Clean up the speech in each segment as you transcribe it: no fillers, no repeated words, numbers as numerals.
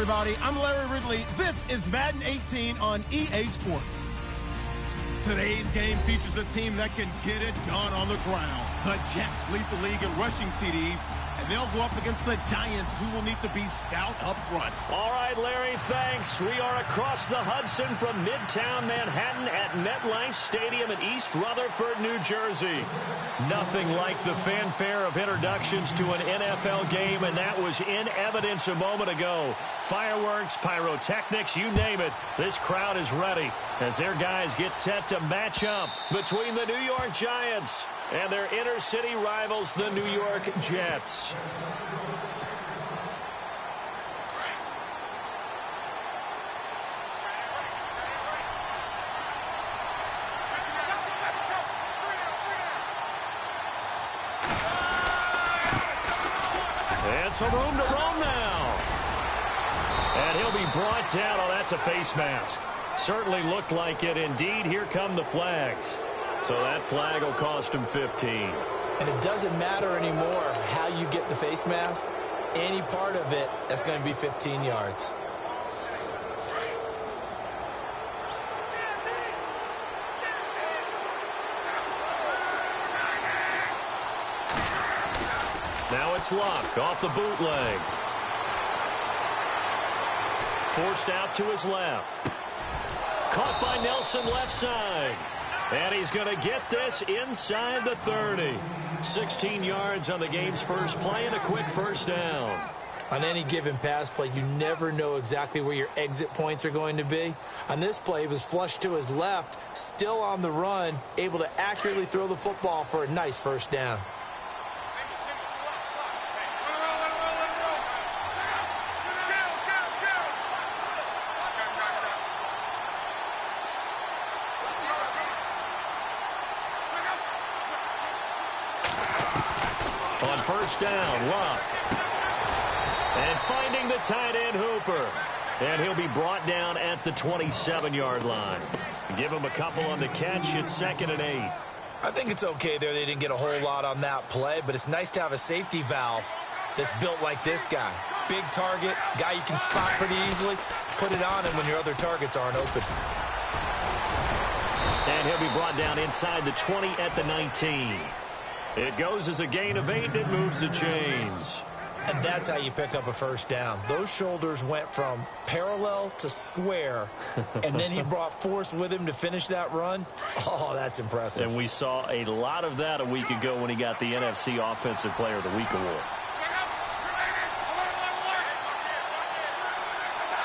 everybody. I'm Larry Ridley. This is Madden 18 on EA Sports. Today's game features a team that can get it done on the ground. The Jets lead the league in rushing TDs, and they'll go up against the Giants, who will need to be stout up front. All right, Larry, thanks. We are across the Hudson from Midtown Manhattan at MetLife Stadium in East Rutherford, New Jersey. Nothing like the fanfare of introductions to an NFL game, and that was in evidence a moment ago. Fireworks, pyrotechnics, you name it. This crowd is ready as their guys get set to match up between the New York Giants and their inner-city rivals, the New York Jets. And some room to roam now. And he'll be brought down. Oh, that's a face mask. Certainly looked like it. Indeed, here come the flags. So that flag will cost him 15. And it doesn't matter anymore how you get the face mask. Any part of it, that's going to be 15 yards. Now it's Luck off the bootleg. Forced out to his left. Caught by Nelson left side. And he's going to get this inside the 30. 16 yards on the game's first play and a quick first down. On any given pass play, you never know exactly where your exit points are going to be. On this play, he was flushed to his left, still on the run, able to accurately throw the football for a nice first down. On first down, Luck. And finding the tight end, Hooper. And he'll be brought down at the 27-yard line. Give him a couple on the catch. It's 2nd and 8. I think it's okay there. They didn't get a whole lot on that play, but it's nice to have a safety valve that's built like this guy. Big target, guy you can spot pretty easily. Put it on him when your other targets aren't open. And he'll be brought down inside the 20 at the 19. It goes as a gain of 8. It moves the chains. And that's how you pick up a first down. Those shoulders went from parallel to square, and then he brought force with him to finish that run. Oh, that's impressive. And we saw a lot of that a week ago when he got the NFC Offensive Player of the Week award.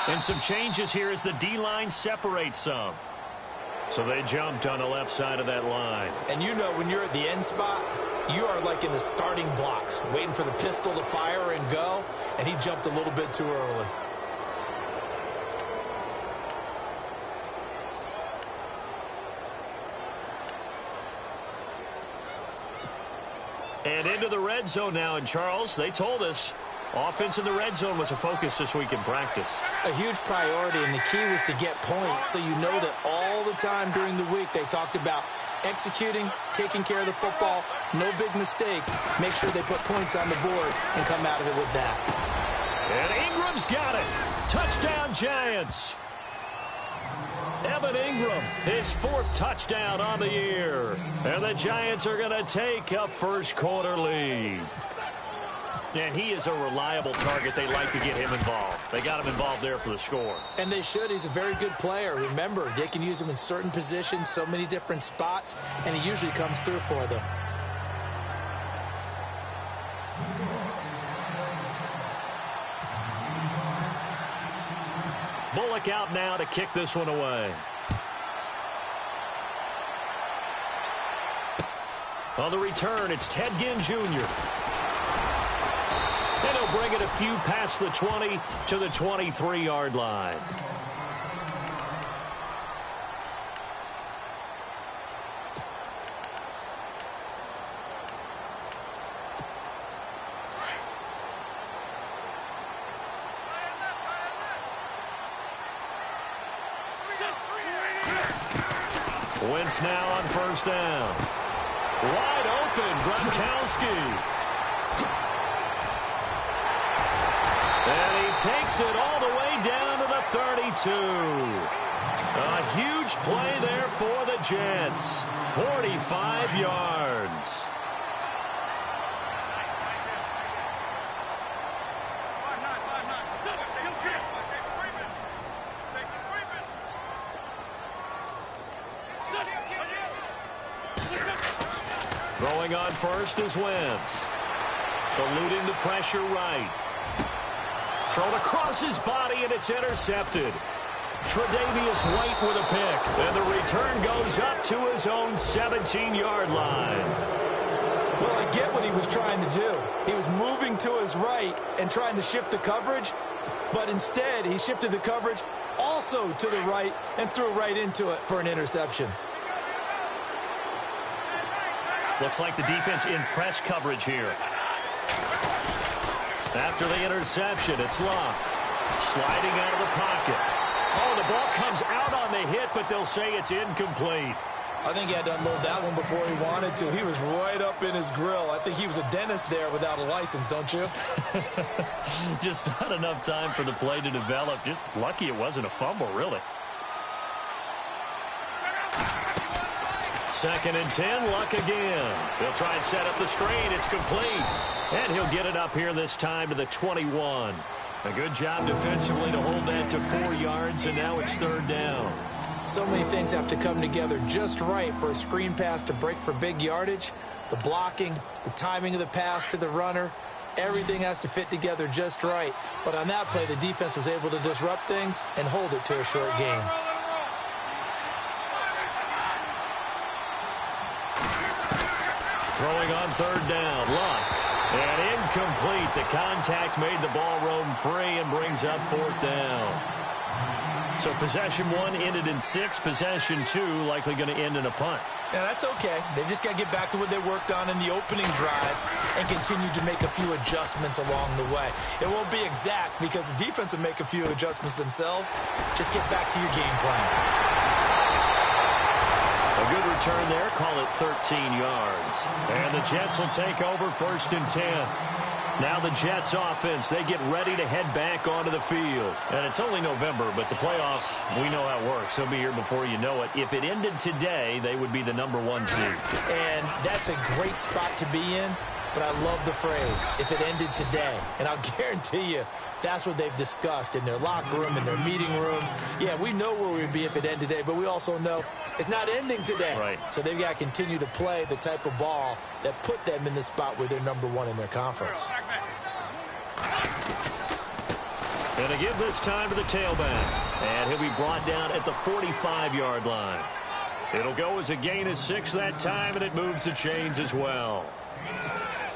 And some changes here as the D-line separates some. So they jumped on the left side of that line. And you know when you're at the end spot, you are like in the starting blocks, waiting for the pistol to fire and go, and he jumped a little bit too early. And into the red zone now. And Charles, they told us offense in the red zone was a focus this week in practice. A huge priority, and the key was to get points, so you know that all the time during the week they talked about executing, taking care of the football, no big mistakes. Make sure they put points on the board and come out of it with that. And Ingram's got it. Touchdown, Giants. Evan Ingram, his 4th touchdown on the year. And the Giants are going to take a first-quarter lead. And he is a reliable target. They like to get him involved. They got him involved there for the score. And they should. He's a very good player. Remember, they can use him in certain positions, so many different spots, and he usually comes through for them. Bullock out now to kick this one away. On the return, it's Ted Ginn Jr. And he'll bring it a few past the 20 to the 23-yard line. Wentz now on first down. Wide open, Gronkowski. And he takes it all the way down to the 32. A huge play there for the Jets. 45 yards. Throwing on first is Wentz. Eluding the pressure right. Thrown across his body, and it's intercepted. Tre'Davious White with a pick. And the return goes up to his own 17-yard line. Well, I get what he was trying to do. He was moving to his right and trying to shift the coverage, but instead he shifted the coverage also to the right and threw right into it for an interception. Looks like the defense in press coverage here. After the interception, it's locked. Sliding out of the pocket. Oh, the ball comes out on the hit, but they'll say it's incomplete. I think he had to unload that one before he wanted to. He was right up in his grill. I think he was a dentist there without a license, don't you? Just not enough time for the play to develop. Just lucky it wasn't a fumble, really. 2nd and 10, Luck again. He'll try and set up the screen. It's complete. And he'll get it up here this time to the 21. A good job defensively to hold that to 4 yards, and now it's 3rd down. So many things have to come together just right for a screen pass to break for big yardage. The blocking, the timing of the pass to the runner, everything has to fit together just right. But on that play, the defense was able to disrupt things and hold it to a short gain. Throwing on 3rd down, Luck. And incomplete. The contact made the ball roam free and brings up 4th down. So possession 1 ended in 6. Possession 2 likely going to end in a punt. Yeah, that's okay. They just got to get back to what they worked on in the opening drive and continue to make a few adjustments along the way. It won't be exact because the defense will make a few adjustments themselves. Just get back to your game plan. A good return there. Call it 13 yards. And the Jets will take over 1st and 10. Now the Jets offense, they get ready to head back onto the field. And it's only November, but the playoffs, we know how it works. They'll be here before you know it. If it ended today, they would be the #1 seed. And that's a great spot to be in, but I love the phrase, if it ended today. And I'll guarantee you, that's what they've discussed in their locker room, in their meeting rooms. Yeah, we know where we'd be if it ended today, but we also know it's not ending today. Right. So they've got to continue to play the type of ball that put them in the spot where they're #1 in their conference. And to give this time to the tailback. And he'll be brought down at the 45-yard line. It'll go as a gain of 6 that time, and it moves the chains as well.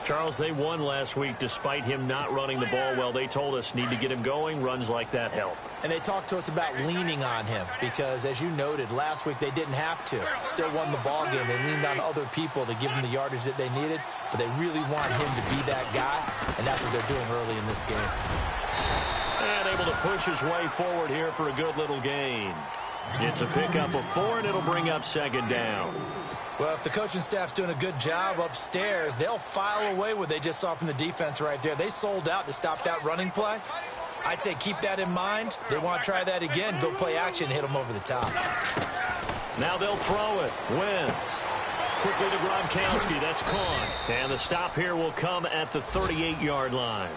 Charles, they won last week despite him not running the ball well. They told us need to get him going. Runs like that help. And they talked to us about leaning on him because, as you noted, last week they didn't have to. Still won the ball game. They leaned on other people to give them the yardage that they needed, but they really want him to be that guy, and that's what they're doing early in this game. And able to push his way forward here for a good little gain. It's a pickup of 4, and it'll bring up 2nd down. Well, if the coaching staff's doing a good job upstairs, they'll file away what they just saw from the defense right there. They sold out to stop that running play. I'd say keep that in mind. They want to try that again, go play action, hit them over the top. Now they'll throw it. Wentz. Quickly to Gronkowski. That's caught. And the stop here will come at the 38-yard line.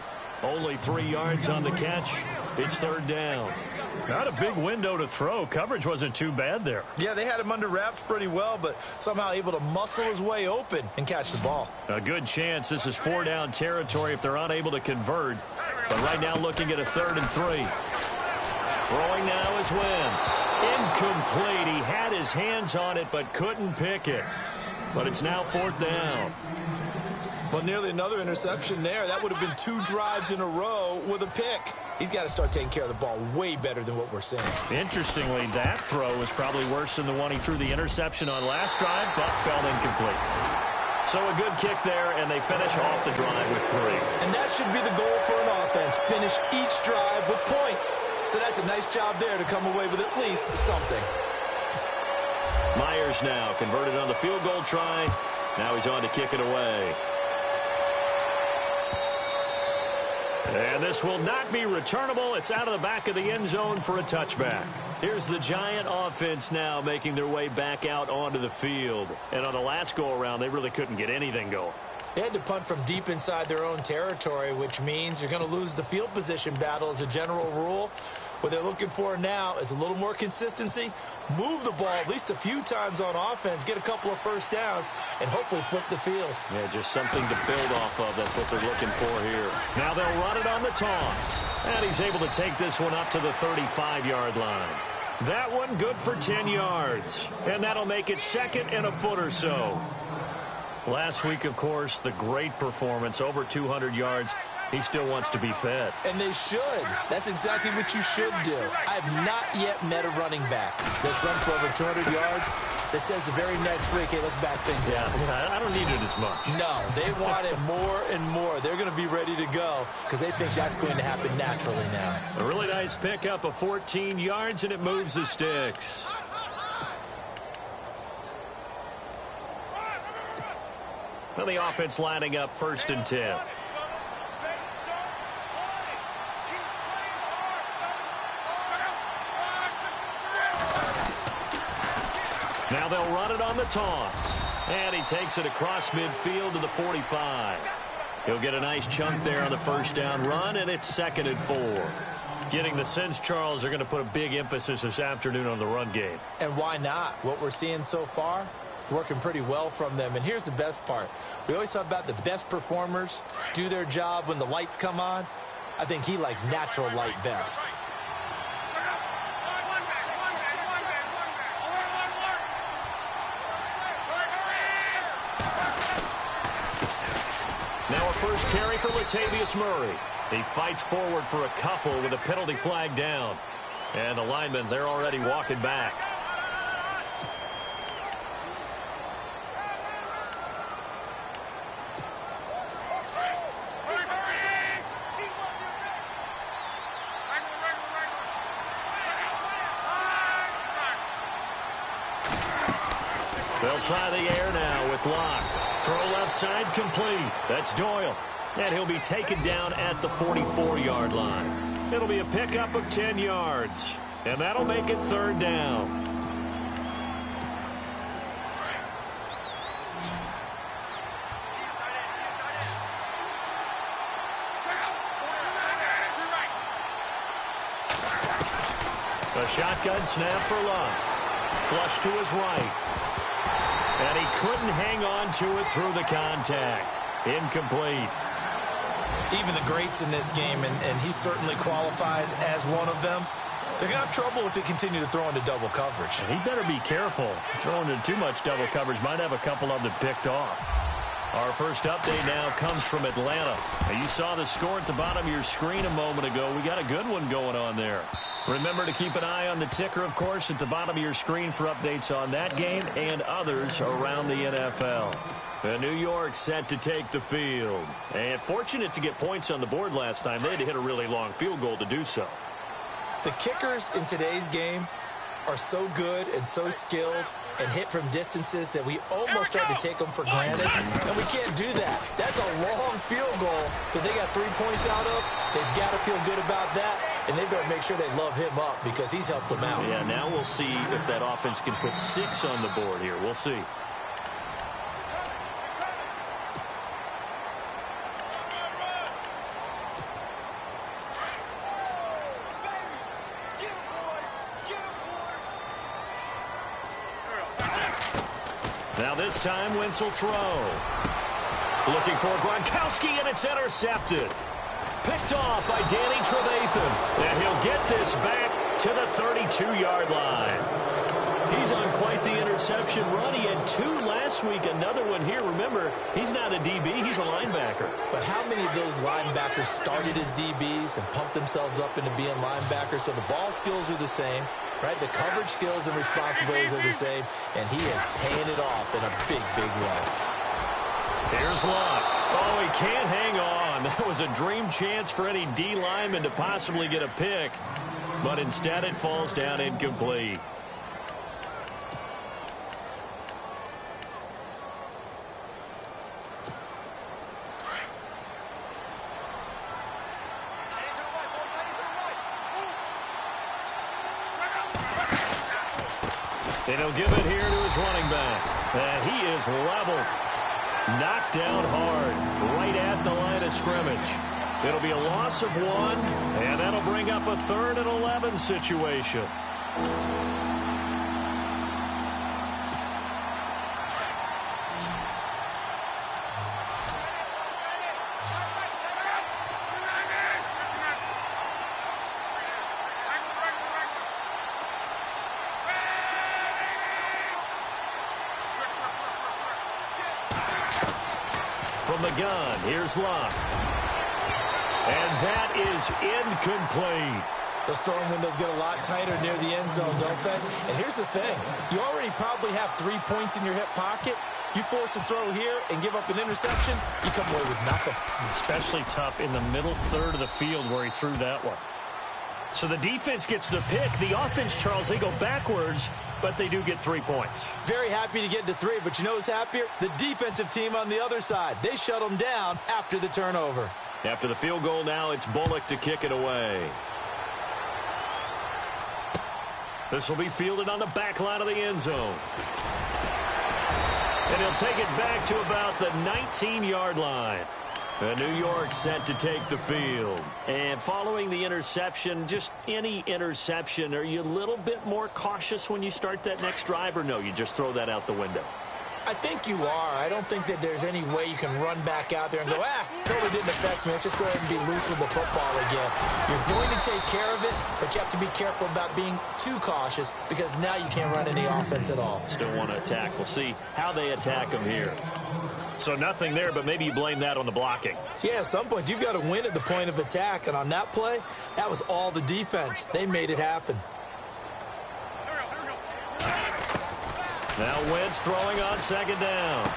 Only 3 yards on the catch. It's 3rd down. Not a big window to throw. Coverage wasn't too bad there. Yeah, they had him under wraps pretty well, but somehow able to muscle his way open and catch the ball. A good chance this is 4-down territory if they're unable to convert. But right now looking at a 3rd and 3. Throwing now is Wentz. Incomplete. He had his hands on it but couldn't pick it. But it's now 4th down. Well, nearly another interception there. That would have been 2 drives in a row with a pick. He's got to start taking care of the ball way better than what we're seeing. Interestingly, that throw was probably worse than the one he threw the interception on last drive, but fell incomplete. So a good kick there, and they finish off the drive with 3. And that should be the goal for an offense. Finish each drive with points. So that's a nice job there to come away with at least something. Myers now converted on the field goal try. Now he's on to kick it away. And this will not be returnable. It's out of the back of the end zone for a touchback. Here's the Giant offense now making their way back out onto the field. And on the last go-around, they really couldn't get anything going. They had to punt from deep inside their own territory, which means you're going to lose the field position battle as a general rule. What they're looking for now is a little more consistency, move the ball at least a few times on offense, get a couple of first downs, and hopefully flip the field. Yeah, just something to build off of. That's what they're looking for here. Now they'll run it on the toss. And he's able to take this one up to the 35-yard line. That one good for 10 yards. And that'll make it second and a foot or so. Last week, of course, the great performance, over 200 yards. He still wants to be fed. And they should. That's exactly what you should do. I have not yet met a running back that's run for over 200 yards that says the very next week, hey, let's back things up. Yeah, I don't need it as much. No, they want it more and more. They're going to be ready to go because they think that's going to happen naturally now. A really nice pickup of 14 yards, and it moves the sticks. Well, the offense lining up 1st and 10. Now they'll run it on the toss. And he takes it across midfield to the 45. He'll get a nice chunk there on the first down run, and it's 2nd and 4. Getting the sense, Charles, they're going to put a big emphasis this afternoon on the run game. And why not? What we're seeing so far, it's working pretty well from them. And here's the best part. We always talk about the best performers do their job when the lights come on. I think he likes natural light best. Now a first carry for Latavius Murray. He fights forward for a couple with a penalty flag down. And the linemen, they're already walking back. They'll try the air now with Locke. Throw left side complete. That's Doyle. And he'll be taken down at the 44-yard line. It'll be a pickup of 10 yards. And that'll make it 3rd down. A shotgun snap for Locke. Flush to his right. And he couldn't hang on to it through the contact. Incomplete. Even the greats in this game, and he certainly qualifies as one of them, they're going to have trouble if they continue to throw into double coverage. He better be careful. Throwing into too much double coverage might have a couple of them picked off. Our first update now comes from Atlanta. Now, you saw the score at the bottom of your screen a moment ago. We got a good one going on there. Remember to keep an eye on the ticker, of course, at the bottom of your screen for updates on that game and others around the NFL. New York set to take the field. And fortunate to get points on the board last time. They had to hit a really long field goal to do so. The kickers in today's game are so good and so skilled and hit from distances that we almost start to take them for granted. And we can't do that. That's a long field goal that they got 3 points out of. They've got to feel good about that. And they've got to make sure they love him up because he's helped them out. Yeah, now we'll see if that offense can put 6 on the board here. We'll see. Now this time, Wentz will throw. Looking for Gronkowski, and it's intercepted. Picked off by Danny Trevathan. And he'll get this back to the 32-yard line. He's on quite the interception run. He had 2 last week, another one here. Remember, he's not a DB, he's a linebacker. But how many of those linebackers started as DBs and pumped themselves up into being linebackers? So the ball skills are the same, right? The coverage skills and responsibilities are the same, and he is paying it off in a big, big way. Here's Locke. Oh, he can't hang on. That was a dream chance for any D lineman to possibly get a pick. But instead it falls down incomplete. And he'll give it here to his running back. And he is leveled. Knocked down hard, right at the line of scrimmage. It'll be a loss of 1, and that'll bring up a 3rd and 11 situation. From the gun, here's Locke. And that is incomplete. Those throwing windows get a lot tighter near the end zone, don't they? And here's the thing. You already probably have 3 points in your hip pocket. You force a throw here and give up an interception, you come away with nothing. Especially tough in the middle third of the field where he threw that one. So the defense gets the pick. The offense, Charles, they go backwards, but they do get 3 points. Very happy to get to 3, but you know who's happier? The defensive team on the other side. They shut them down after the turnover. After the field goal now, it's Bullock to kick it away. This will be fielded on the back line of the end zone. And he'll take it back to about the 19-yard line. New York set to take the field. And following the interception, just any interception, are you a little bit more cautious when you start that next drive, or no, you just throw that out the window? I think you are. I don't think that there's any way you can run back out there and go, totally didn't affect me. Let's just go ahead and be loose with the football again. You're going to take care of it, but you have to be careful about being too cautious because now you can't run any offense at all. Still want to attack. We'll see how they attack them here. So nothing there, but maybe you blame that on the blocking. Yeah, at some point, you've got to win at the point of attack. And on that play, that was all the defense. They made it happen. Now Wentz throwing on 2nd down.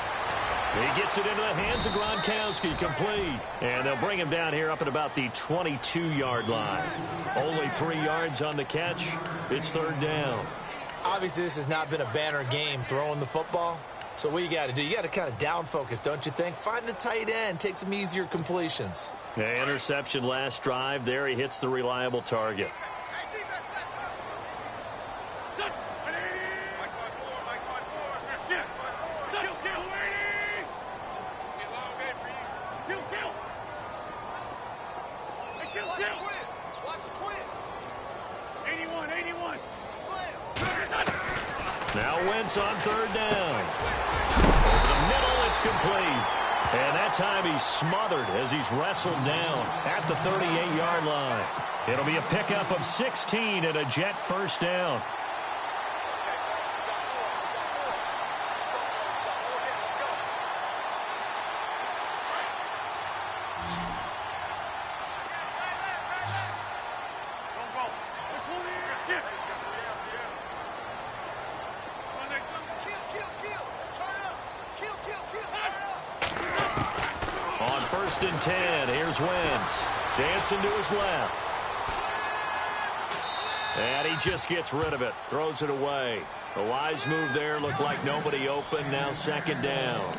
He gets it into the hands of Gronkowski, complete. And they'll bring him down here up at about the 22-yard line. Only 3 yards on the catch. It's 3rd down. Obviously, this has not been a banner game throwing the football. So what you got to do, you got to kind of down focus, don't you think? Find the tight end, take some easier completions. Yeah, interception last drive. There he hits the reliable target. Now Wentz on 3rd down. Over the middle, it's complete. And that time he's smothered as he's wrestled down at the 38-yard line. It'll be a pickup of 16 and a Jet 1st down. On 1st and 10, here's Wentz. Dancing to his left. And he just gets rid of it. Throws it away. A wise move there. Looked like nobody open. Now 2nd down.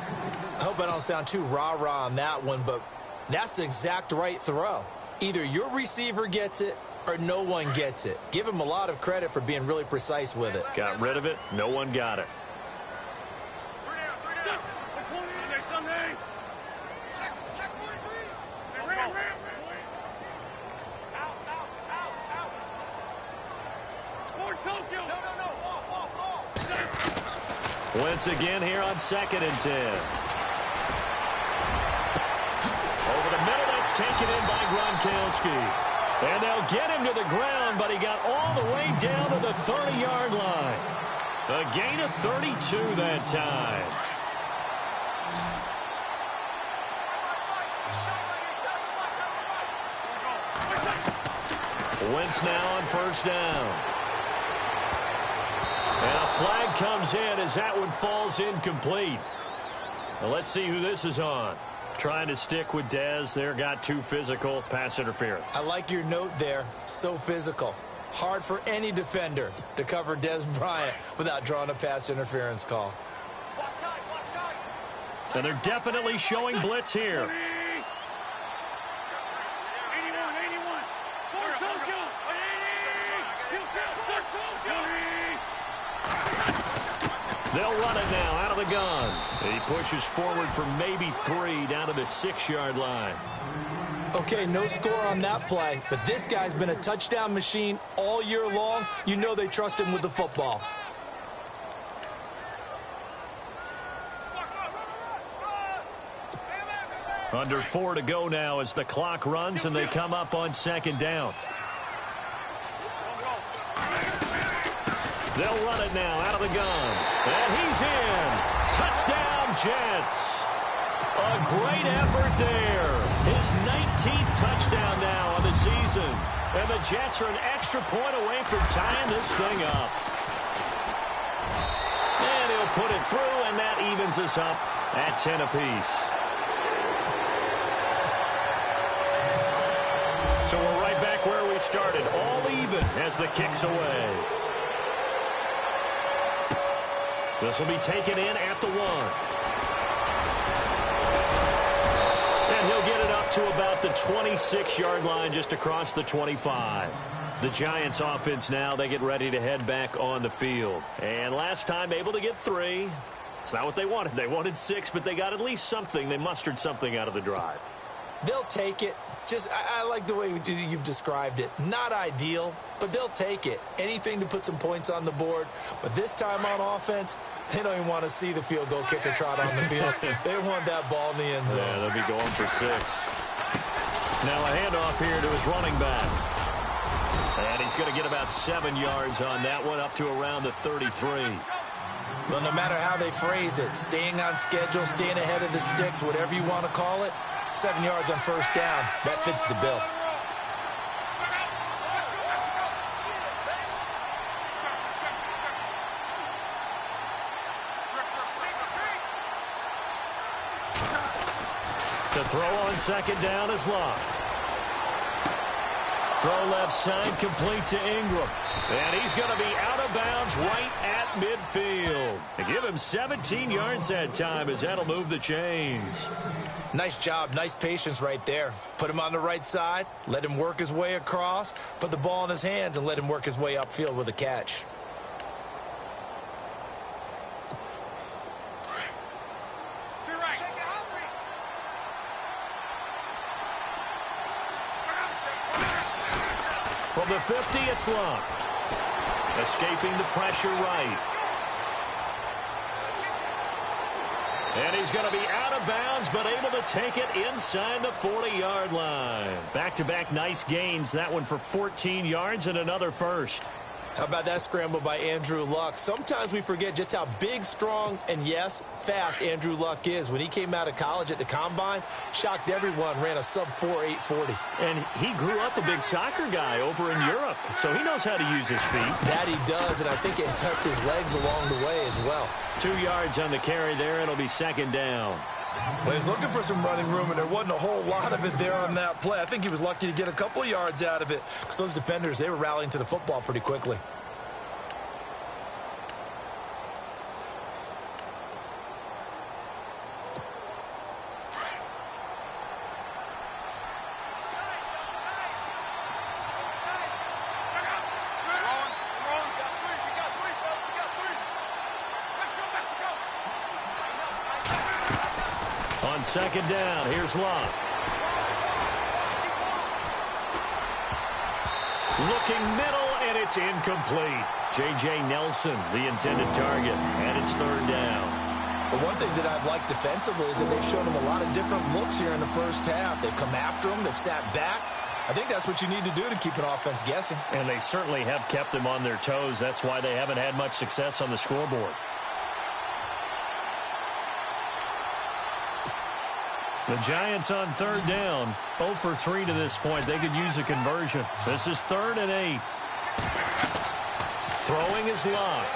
I hope I don't sound too rah-rah on that one, but that's the exact right throw. Either your receiver gets it or no one gets it. Give him a lot of credit for being really precise with it. Got rid of it. No one got it. Wentz again here on 2nd and 10. Over the middle, that's taken in by Gronkowski. And they'll get him to the ground, but he got all the way down to the 30-yard line. A gain of 32 that time. Wentz now on 1st down. And a flag comes in as that one falls incomplete. Now let's see who this is on. Trying to stick with Dez there. Got too physical. Pass interference. I like your note there. So physical. Hard for any defender to cover Dez Bryant without drawing a pass interference call. And they're definitely showing blitz here. They'll run it now out of the gun. He pushes forward for maybe 3 down to the 6-yard line. Okay, no score on that play, but this guy's been a touchdown machine all year long. You know they trust him with the football. Under 4 to go now as the clock runs and they come up on 2nd down. They'll run it now out of the gun. And he's in. Touchdown, Jets. A great effort there. His 19th touchdown now on the season. And the Jets are an extra point away from tying this thing up. And he'll put it through, and that evens us up at 10 apiece. So we're right back where we started, all even as the kick's away. This will be taken in at the 1. And he'll get it up to about the 26-yard line just across the 25. The Giants offense now, they get ready to head back on the field. And last time able to get 3. It's not what they wanted. They wanted 6, but they got at least something. They mustered something out of the drive. They'll take it. I like the way you've described it. Not ideal, but they'll take it. Anything to put some points on the board. But this time on offense, they don't even want to see the field goal kicker trot on the field. They want that ball in the end zone. Yeah, they'll be going for 6. Now a handoff here to his running back. And he's going to get about 7 yards on that one, up to around the 33. Well, no matter how they phrase it, staying on schedule, staying ahead of the sticks, whatever you want to call it, 7 yards on 1st down, that fits the bill. To throw on 2nd down is Locke. Throw left side, complete to Ingram. And he's going to be out of bounds right at midfield. They give him 17 yards that time as that'll move the chains. Nice job, nice patience right there. Put him on the right side, let him work his way across, put the ball in his hands, and let him work his way upfield with a catch. From the 50, it's Locke. Escaping the pressure right. And he's going to be out of bounds, but able to take it inside the 40-yard line. Back-to-back nice gains. That one for 14 yards and another first. How about that scramble by Andrew Luck? Sometimes we forget just how big, strong, and, yes, fast Andrew Luck is. When he came out of college at the Combine, shocked everyone, ran a sub-4 840. And he grew up a big soccer guy over in Europe, so he knows how to use his feet. That he does, and I think it's helped his legs along the way as well. 2 yards on the carry there. It'll be 2nd down. Well, he was looking for some running room, and there wasn't a whole lot of it there on that play. I think he was lucky to get a couple of yards out of it, because those defenders, they were rallying to the football pretty quickly. On 2nd down, here's Locke. Looking middle, and it's incomplete. J.J. Nelson, the intended target, and it's 3rd down. But one thing that I've liked defensively is that they've shown him a lot of different looks here in the first half. They've come after him. They've sat back. I think that's what you need to do to keep an offense guessing. And they certainly have kept them on their toes. That's why they haven't had much success on the scoreboard. The Giants on 3rd down, 0 for 3 to this point. They could use a conversion. This is 3rd and 8. Throwing is Locke.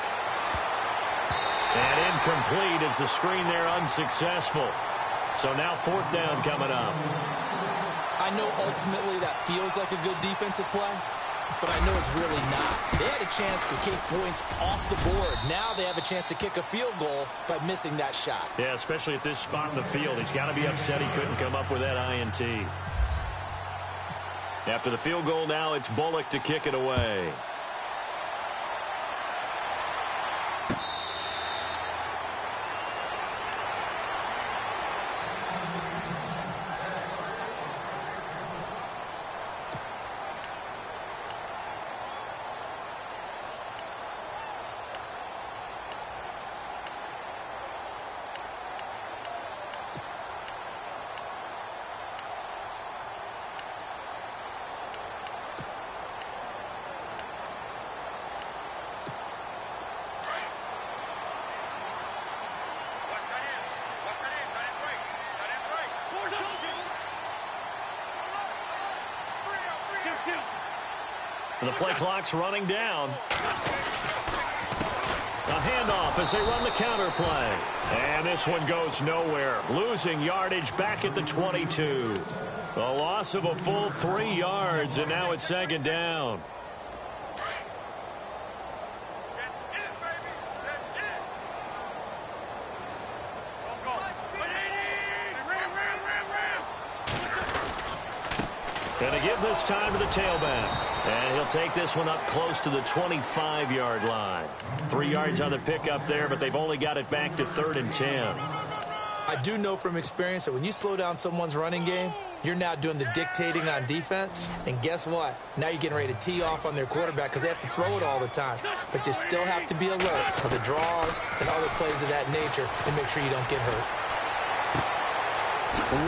And incomplete as the screen there unsuccessful. So now 4th down coming up. I know ultimately that feels like a good defensive play, but I know it's really not. They had a chance to kick points off the board. Now they have a chance to kick a field goal by missing that shot. Yeah, especially at this spot in the field. He's got to be upset he couldn't come up with that INT. After the field goal now, it's Bullock to kick it away. The play clock's running down. A handoff as they run the counter play. And this one goes nowhere. Losing yardage back at the 22. A loss of a full 3 yards, and now it's second down. Going to give this time to the tailback. And he'll take this one up close to the 25-yard line. 3 yards on the pickup there, but they've only got it back to 3rd and 10. I do know from experience that when you slow down someone's running game, you're now doing the dictating on defense. And guess what? Now you're getting ready to tee off on their quarterback because they have to throw it all the time. But you still have to be alert for the draws and other plays of that nature and make sure you don't get hurt.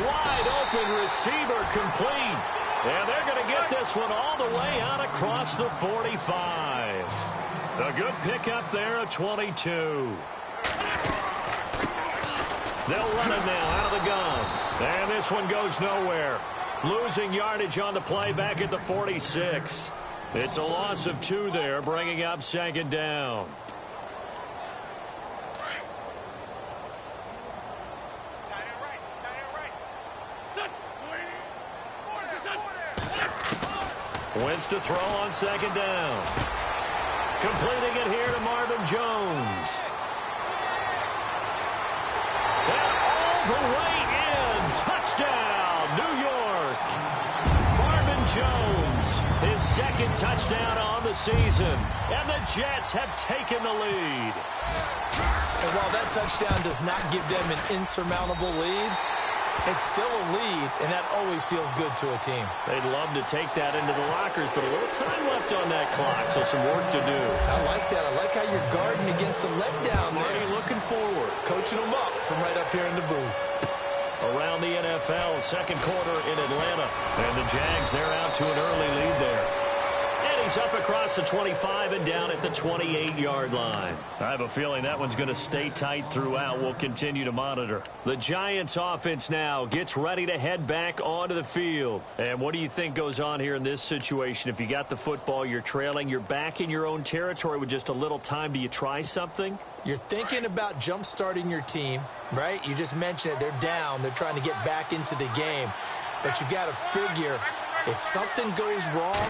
Wide open receiver complete. And they're going to get this one all the way out across the 45. A good pickup there at 22. They'll run it now out of the gun. And this one goes nowhere. Losing yardage on the play back at the 46. It's a loss of 2 there, bringing up second down. Wentz to throw on second down. Completing it here to Marvin Jones. And all the way in. Touchdown, New York. Marvin Jones, his second touchdown on the season. And the Jets have taken the lead. And while that touchdown does not give them an insurmountable lead, it's still a lead, and that always feels good to a team. They'd love to take that into the lockers, but a little time left on that clock, so some work to do. I like that. I like how you're guarding against a letdown there. Already looking forward. Coaching them up from right up here in the booth. Around the NFL, second quarter in Atlanta. And the Jags, they're out to an early lead there. And he's up across the 25 and down at the 28-yard line. I have a feeling that one's going to stay tight throughout. We'll continue to monitor. The Giants offense now gets ready to head back onto the field. And what do you think goes on here in this situation? If you got the football, you're trailing, you're back in your own territory with just a little time. Do you try something? You're thinking about jump-starting your team, right? You just mentioned it. They're down. They're trying to get back into the game. But you got to figure, if something goes wrong,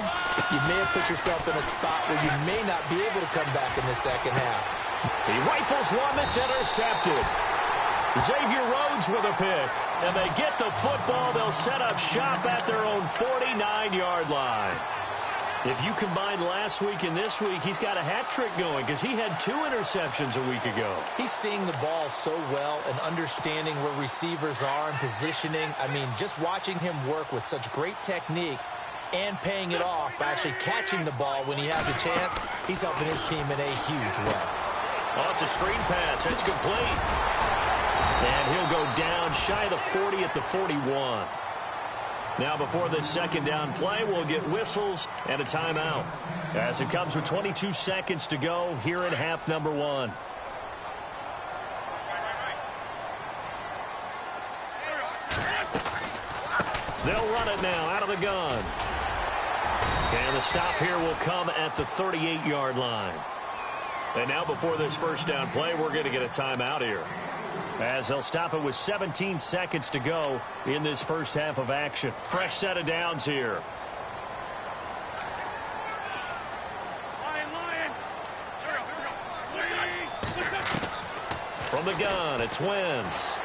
you may have put yourself in a spot where you may not be able to come back in the second half. He rifles one that's intercepted. Xavier Rhodes with a pick. And they get the football. They'll set up shop at their own 49-yard line. If you combine last week and this week, he's got a hat trick going because he had 2 interceptions a week ago. He's seeing the ball so well and understanding where receivers are and positioning. I mean, just watching him work with such great technique and paying it off by actually catching the ball when he has a chance, he's helping his team in a huge way. Oh, it's a screen pass. It's complete. And he'll go down shy of the 40 at the 41. Now, before this second down play, we'll get whistles and a timeout as it comes with 22 seconds to go here in half number 1. They'll run it now out of the gun. And the stop here will come at the 38-yard line. And now, before this first down play, we're going to get a timeout here, as they'll stop it with 17 seconds to go in this first half of action. Fresh set of downs here. From the gun, it's Wentz.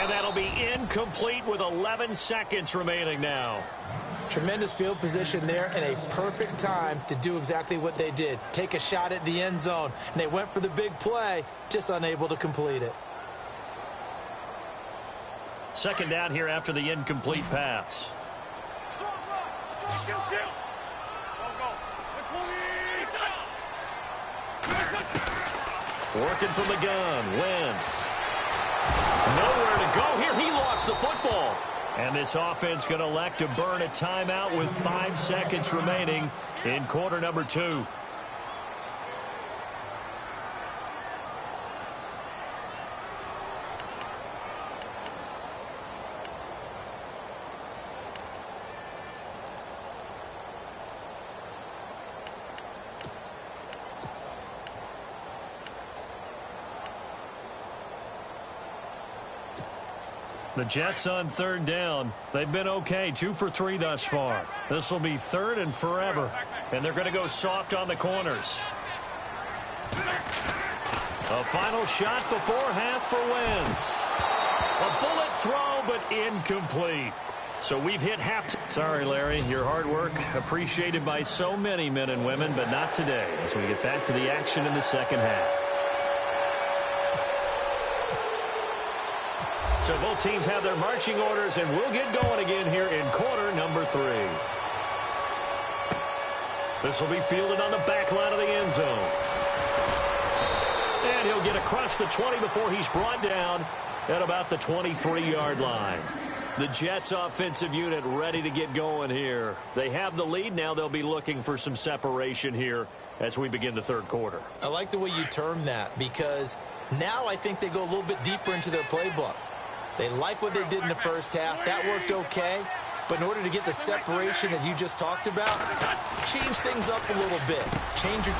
And that'll be incomplete with 11 seconds remaining now. Tremendous field position there and a perfect time to do exactly what they did. Take a shot at the end zone. And they went for the big play, just unable to complete it. Second down here after the incomplete pass. Working from the gun, Wentz. Nowhere to go here. He lost the football. And this offense going to elect to burn a timeout with 5 seconds remaining in quarter number 2. The Jets on third down. They've been okay, 2 for 3 thus far. This will be third and forever. And they're going to go soft on the corners. A final shot before half for Wentz. A bullet throw, but incomplete. So we've hit half. Sorry, Larry. Your hard work appreciated by so many men and women, but not today as we get back to the action in the second half. So both teams have their marching orders, and we'll get going again here in quarter number 3. This will be fielded on the back line of the end zone. And he'll get across the 20 before he's brought down at about the 23-yard line. The Jets offensive unit ready to get going here. They have the lead. Now they'll be looking for some separation here as we begin the third quarter. I like the way you term that, because now I think they go a little bit deeper into their playbook. They like what they did in the first half. That worked okay. But in order to get the separation that you just talked about, change things up a little bit. Change your...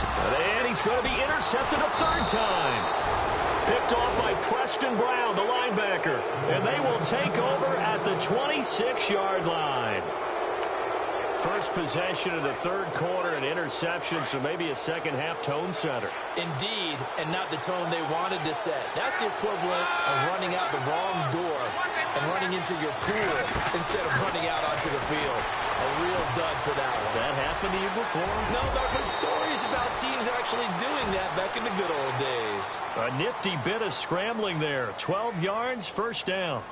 And he's going to be intercepted a third time. Picked off by Preston Brown, the linebacker. And they will take over at the 26-yard line. First possession of the third quarter, an interception, so maybe a second-half tone setter. Indeed, and not the tone they wanted to set. That's the equivalent of running out the wrong door and running into your pool instead of running out onto the field. A real dud for that one. Has that happened to you before? No, there have been stories about teams actually doing that back in the good old days. A nifty bit of scrambling there. 12 yards, first down.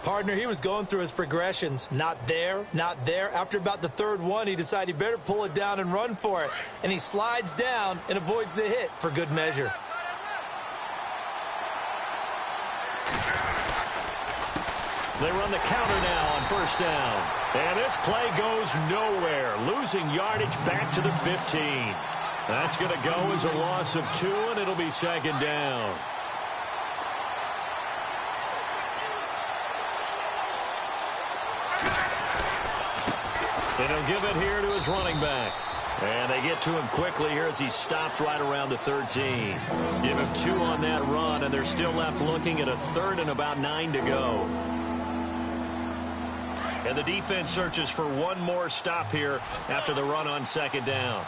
Partner, he was going through his progressions. Not there, not there. After about the third one, he decided he better pull it down and run for it. And he slides down and avoids the hit for good measure. They run the counter now on first down. And this play goes nowhere. Losing yardage back to the 15. That's going to go as a loss of 2, and it'll be second down. And he'll give it here to his running back. And they get to him quickly here as he stopped right around the 13. Give him 2 on that run, and they're still left looking at a third and about 9 to go. And the defense searches for one more stop here after the run on second down.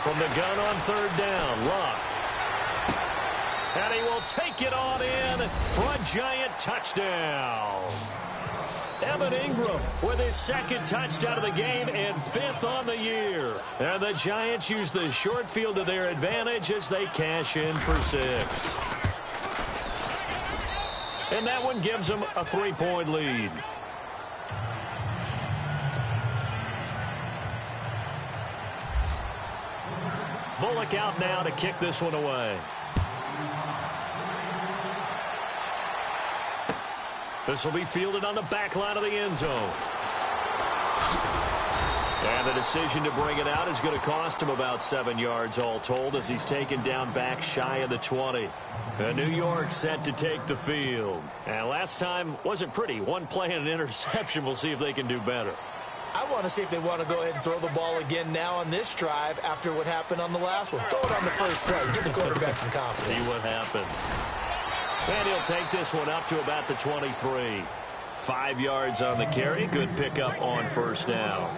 From the gun on third down, Luck. And he will take it on in for a giant touchdown. Evan Ingram with his second touchdown of the game and 5th on the year. And the Giants use the short field to their advantage as they cash in for 6. And that one gives them a 3-point lead. Bullock out now to kick this one away. This will be fielded on the back line of the end zone. And the decision to bring it out is going to cost him about 7 yards all told as he's taken down back shy of the 20. And New York set to take the field. And last time wasn't pretty. One play and an interception. We'll see if they can do better. I want to see if they want to go ahead and throw the ball again now on this drive after what happened on the last one. Throw it on the first play. Give the quarterback some confidence. See what happens. And he'll take this one up to about the 23. 5 yards on the carry. Good pickup on first down.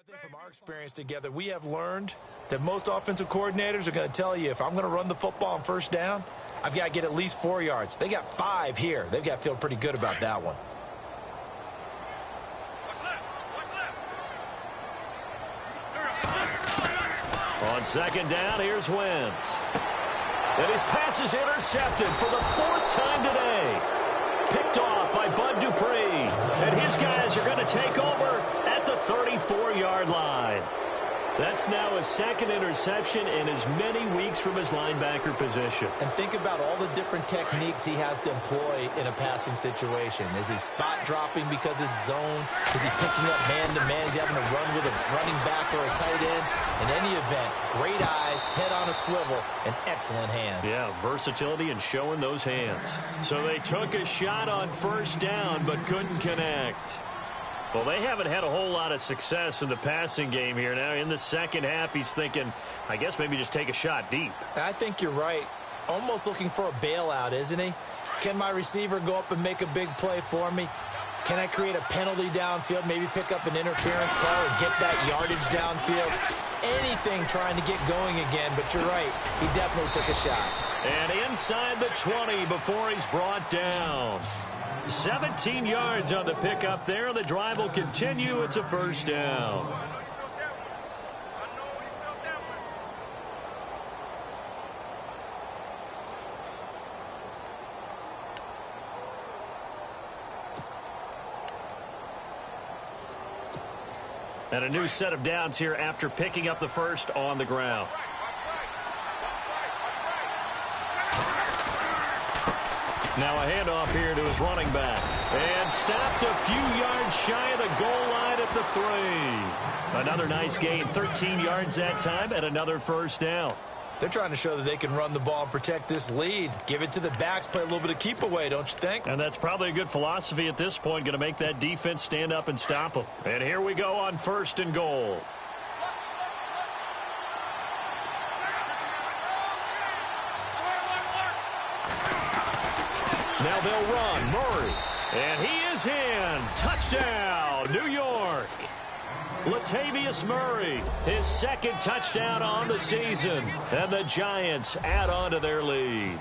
From our experience together, we have learned that most offensive coordinators are going to tell you, if I'm going to run the football on first down, I've got to get at least 4 yards. They got 5 here. They've got to feel pretty good about that one. On second down, here's Wentz. And his pass is intercepted for the 4th time today. Picked off by Bud Dupree. And his guys are going to take over at the 34-yard line. That's now his 2nd interception in as many weeks from his linebacker position. And think about all the different techniques he has to employ in a passing situation. Is he spot dropping because it's zone? Is he picking up man-to-man? Is he having to run with a running back or a tight end? In any event, great eyes, head on a swivel, and excellent hands. Yeah, versatility and showing those hands. So they took a shot on first down but couldn't connect. Well, they haven't had a whole lot of success in the passing game here. Now, in the second half, he's thinking, I guess maybe just take a shot deep. I think you're right. Almost looking for a bailout, isn't he? Can my receiver go up and make a big play for me? Can I create a penalty downfield, maybe pick up an interference call and get that yardage downfield? Anything trying to get going again, but you're right. He definitely took a shot. And inside the 20 before he's brought down. 17 yards on the pickup there. The drive will continue. It's a first down. And a new set of downs here after picking up the first on the ground. Now a handoff here to his running back. And stopped a few yards shy of the goal line at the 3. Another nice gain, 13 yards that time, and another first down. They're trying to show that they can run the ball and protect this lead. Give it to the backs, play a little bit of keep away, don't you think? And that's probably a good philosophy at this point, going to make that defense stand up and stop them. And here we go on 1st and goal. Now they'll run. Murray. And he is in. Touchdown, New York. Latavius Murray, his 2nd touchdown on the season. And the Giants add on to their lead.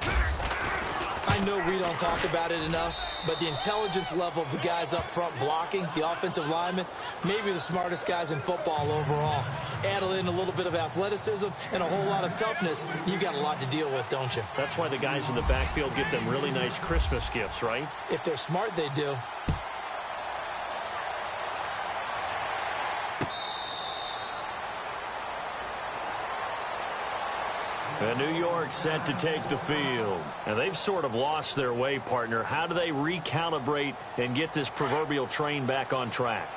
I know we don't talk about it enough, but the intelligence level of the guys up front blocking, the offensive linemen, maybe the smartest guys in football overall. Add in a little bit of athleticism and a whole lot of toughness, you've got a lot to deal with, don't you? That's why the guys in the backfield get them really nice Christmas gifts, right? If they're smart, they do. And New York set to take the field. And they've sort of lost their way, partner. How do they recalibrate and get this proverbial train back on track?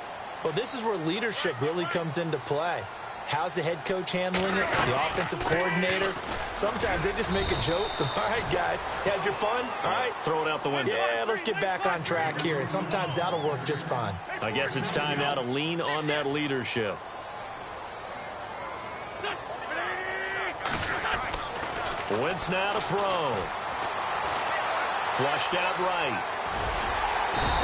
Well, this is where leadership really comes into play. How's the head coach handling it? The offensive coordinator? Sometimes they just make a joke. All right, guys, had your fun? All right. Throw it out the window. Yeah, let's get back on track here. And sometimes that'll work just fine. I guess it's time now to lean on that leadership. Wentz now to throw. Flushed out right.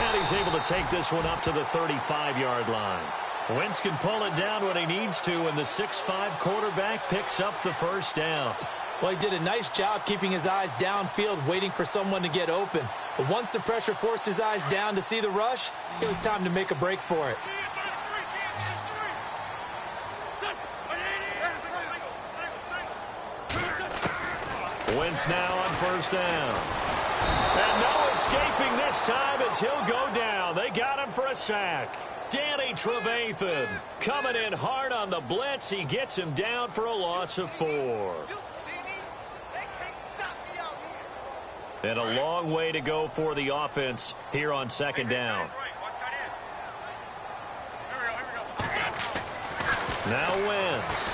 And he's able to take this one up to the 35-yard line. Wentz can pull it down when he needs to, and the 6'5" quarterback picks up the first down. Well, he did a nice job keeping his eyes downfield, waiting for someone to get open. But once the pressure forced his eyes down to see the rush, it was time to make a break for it. Wentz now on first down. And no escaping this time as he'll go down. They got him for a sack. Danny Trevathan coming in hard on the blitz. He gets him down for a loss of 4. And a long way to go for the offense here on second down. Now Wentz.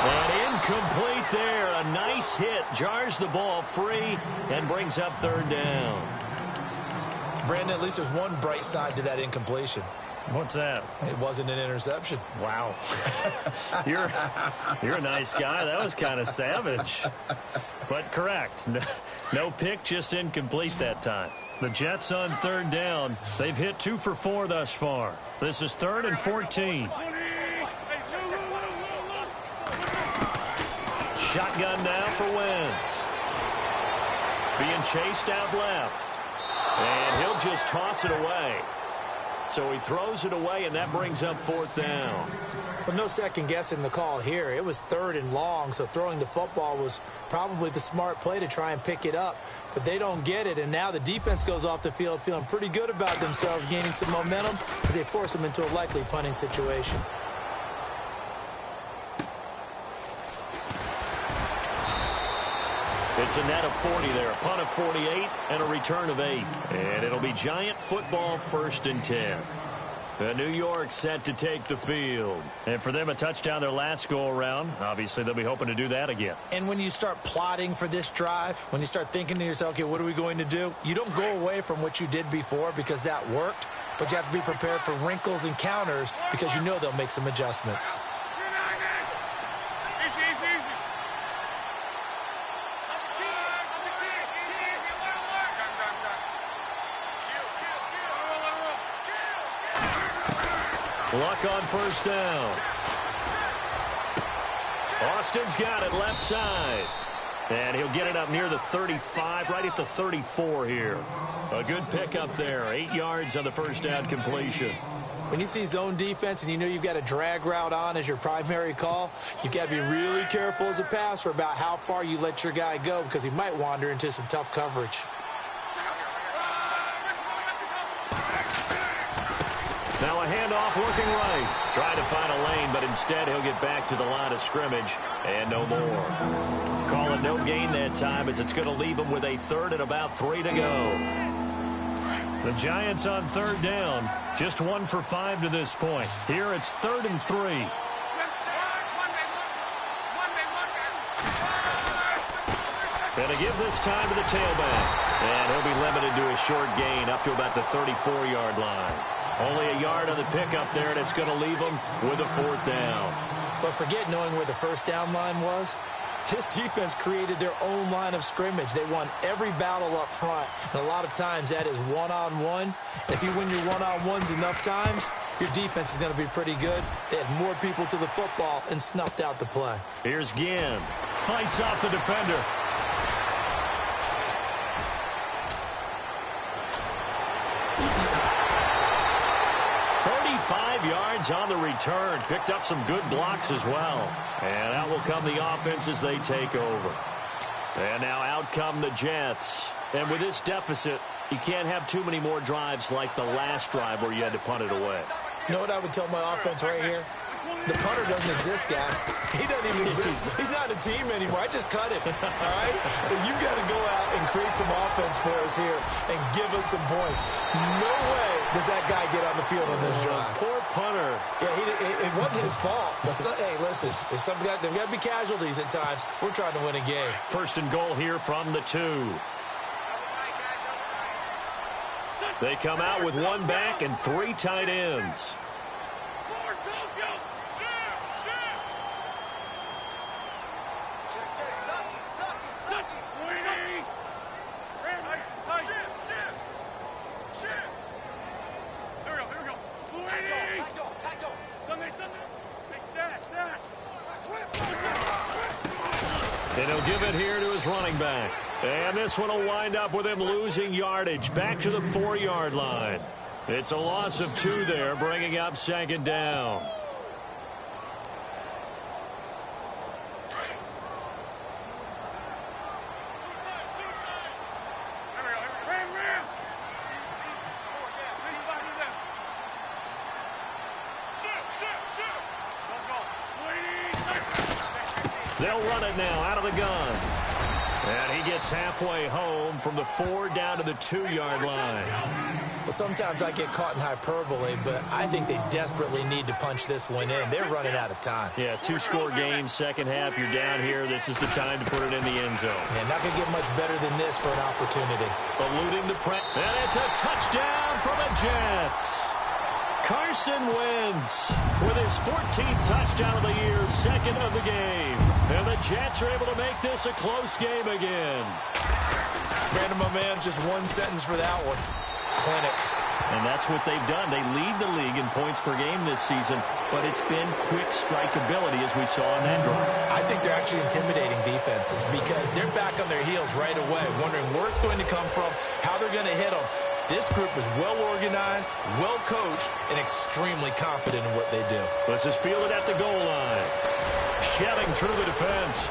And incomplete there. A nice hit. Jars the ball free and brings up third down. Brandon, at least there's one bright side to that incompletion. What's that? It wasn't an interception. Wow. You're a nice guy. That was kind of savage. But correct. No pick, just incomplete that time. The Jets on third down. They've hit 2 for 4 thus far. This is 3rd and 14. Shotgun now for Wentz. Being chased out left. And he'll just toss it away. So he throws it away, and that brings up 4th down. But no second guessing the call here. It was 3rd and long, so throwing the football was probably the smart play to try and pick it up. But they don't get it, and now the defense goes off the field feeling pretty good about themselves, gaining some momentum as they force them into a likely punting situation. It's a net of 40 there, a punt of 48, and a return of 8. And it'll be Giant football 1st and 10. New York set to take the field. And for them, a touchdown their last go-around. Obviously, they'll be hoping to do that again. And when you start plotting for this drive, when you start thinking to yourself, okay, what are we going to do? You don't go away from what you did before because that worked, but you have to be prepared for wrinkles and counters because you know they'll make some adjustments. Luck on 1st down. Austin's got it left side. And he'll get it up near the 35, right at the 34 here. A good pickup there. 8 yards on the 1st down completion. When you see zone defense and you know you've got a drag route on as your primary call, you've got to be really careful as a passer about how far you let your guy go because he might wander into some tough coverage. Now a handoff looking right. Trying to find a lane, but instead he'll get back to the line of scrimmage and no more. Call it no gain that time as it's going to leave him with a 3rd and about 3 to go. The Giants on 3rd down. Just 1 for 5 to this point. Here it's 3rd and 3. Going to give this time to the tailback. And he'll be limited to a short gain up to about the 34-yard line. Only a yard on the pickup there, and it's going to leave him with a 4th down. But forget knowing where the 1st down line was. This defense created their own line of scrimmage. They won every battle up front, and a lot of times that is one-on-one. If you win your one-on-ones enough times, your defense is going to be pretty good. They had more people to the football and snuffed out the play. Here's Ginn. Fights off the defender. Yards on the return. Picked up some good blocks as well. And out will come the offense as they take over. And now out come the Jets. And with this deficit, you can't have too many more drives like the last drive where you had to punt it away. You know what I would tell my offense right here? The punter doesn't exist, guys. He doesn't even exist. He's not a team anymore. I just cut him. All right? So you've got to go out and create some offense for us here and give us some points. No way does that guy get on the field on this drive. Poor punter. Yeah, it wasn't his fault. But hey, listen, there's got to be casualties at times. We're trying to win a game. 1st and goal here from the 2. They come out with 1 back and 3 tight ends. And he'll give it here to his running back. And this one will wind up with him losing yardage back to the 4-yard line. It's a loss of 2 there, bringing up 2nd down. They'll run it now out of the gun. And he gets halfway home from the 4 down to the 2-yard line. Well, sometimes I get caught in hyperbole, but I think they desperately need to punch this one in. They're running out of time. Yeah, 2-score game, second half. You're down here. This is the time to put it in the end zone. Man, not going to get much better than this for an opportunity. Eluding the press. And it's a touchdown for the Jets. Carson Wentz with his 14th touchdown of the year, second of the game. And the Jets are able to make this a close game again. Brandon, my man, just one sentence for that one. Clinic. And that's what they've done. They lead the league in points per game this season, but it's been quick strikeability as we saw in that drive. I think they're actually intimidating defenses because they're back on their heels right away, wondering where it's going to come from, how they're going to hit them. This group is well organized, well coached, and extremely confident in what they do. This is fielded at the goal line. Shelling through the defense.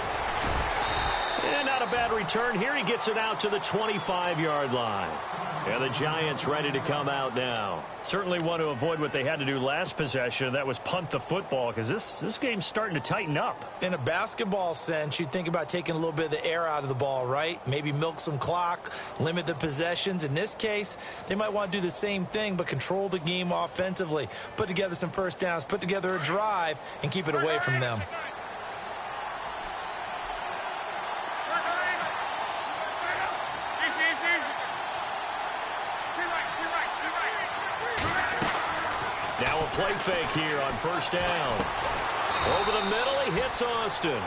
And not a bad return here. He gets it out to the 25-yard line. And the Giants ready to come out now. Certainly want to avoid what they had to do last possession. That was punt the football, because this game's starting to tighten up. In a basketball sense, you think about taking a little bit of the air out of the ball, right? Maybe milk some clock, limit the possessions. In this case, they might want to do the same thing, but control the game offensively. Put together some first downs, put together a drive, and keep it away from them. Now a play fake here on first down. Over the middle, he hits Austin.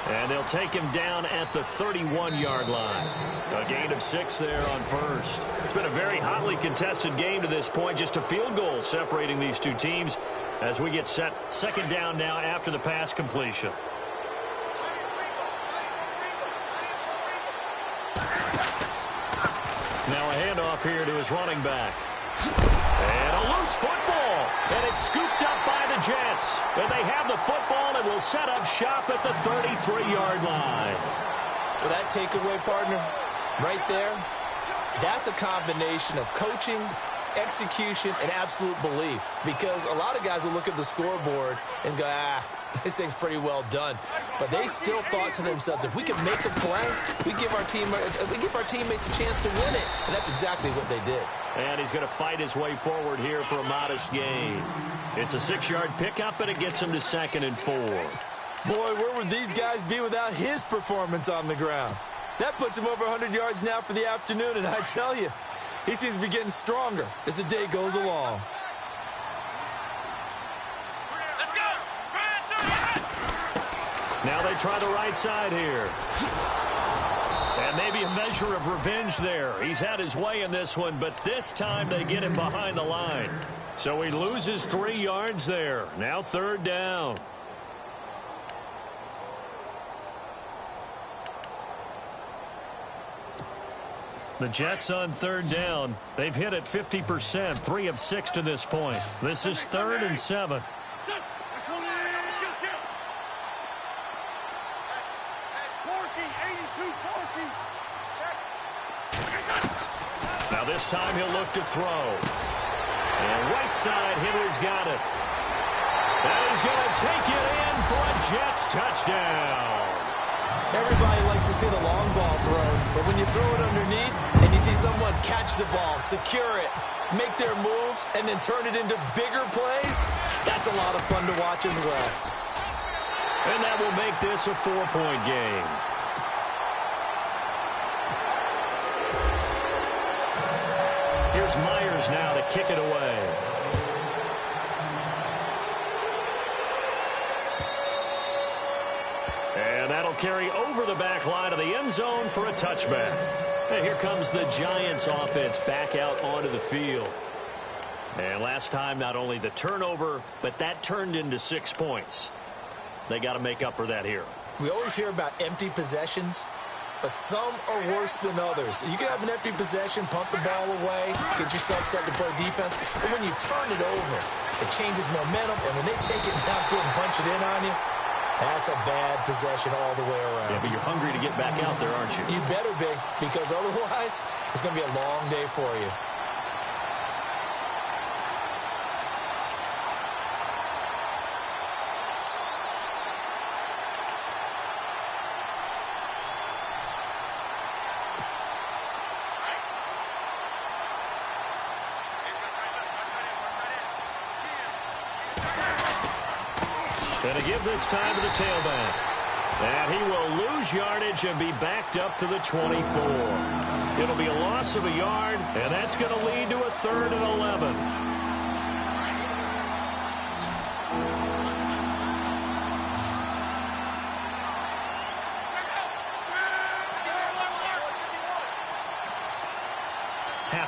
And they'll take him down at the 31-yard line. A gain of 6 there on first. It's been a very hotly contested game to this point. Just a field goal separating these two teams as we get set second down now after the pass completion. Now a handoff here to his running back. And a loose football. And it's scooped up by the Jets. And they have the football and will set up shop at the 33-yard line. For that takeaway, partner, right there, that's a combination of coaching, execution, and absolute belief. Because a lot of guys will look at the scoreboard and go, this thing's pretty well done. But they still thought to themselves, if we can make a play, we give our teammates a chance to win it. And that's exactly what they did. And he's going to fight his way forward here for a modest gain. It's a 6-yard pickup, and it gets him to 2nd and 4. Boy, where would these guys be without his performance on the ground? That puts him over 100 yards now for the afternoon, and I tell you, he seems to be getting stronger as the day goes along. Now they try the right side here. And maybe a measure of revenge there. He's had his way in this one, but this time they get him behind the line. So he loses 3 yards there. Now 3rd down. The Jets on 3rd down. They've hit it 50%, 3 of 6 to this point. This is 3rd and 7. Now this time he'll look to throw. And right side, Henry's got it. And he's going to take it in for a Jets touchdown. Everybody likes to see the long ball thrown, but when you throw it underneath and you see someone catch the ball, secure it, make their moves, and then turn it into bigger plays, that's a lot of fun to watch as well. And that will make this a 4-point game. Here's Myers now to kick it away. And that'll carry over the back line of the end zone for a touchback. And here comes the Giants offense back out onto the field. And last time, not only the turnover, but that turned into 6 points. They got to make up for that here. We always hear about empty possessions, but some are worse than others. You can have an empty possession, pump the ball away, get yourself set to play defense, but when you turn it over, it changes momentum, and when they take it down to it and punch it in on you, that's a bad possession all the way around. Yeah, but you're hungry to get back out there, aren't you? You better be, because otherwise, it's going to be a long day for you. Going to give this time to the tailback. And he will lose yardage and be backed up to the 24. It'll be a loss of a yard, and that's going to lead to a 3rd and 11.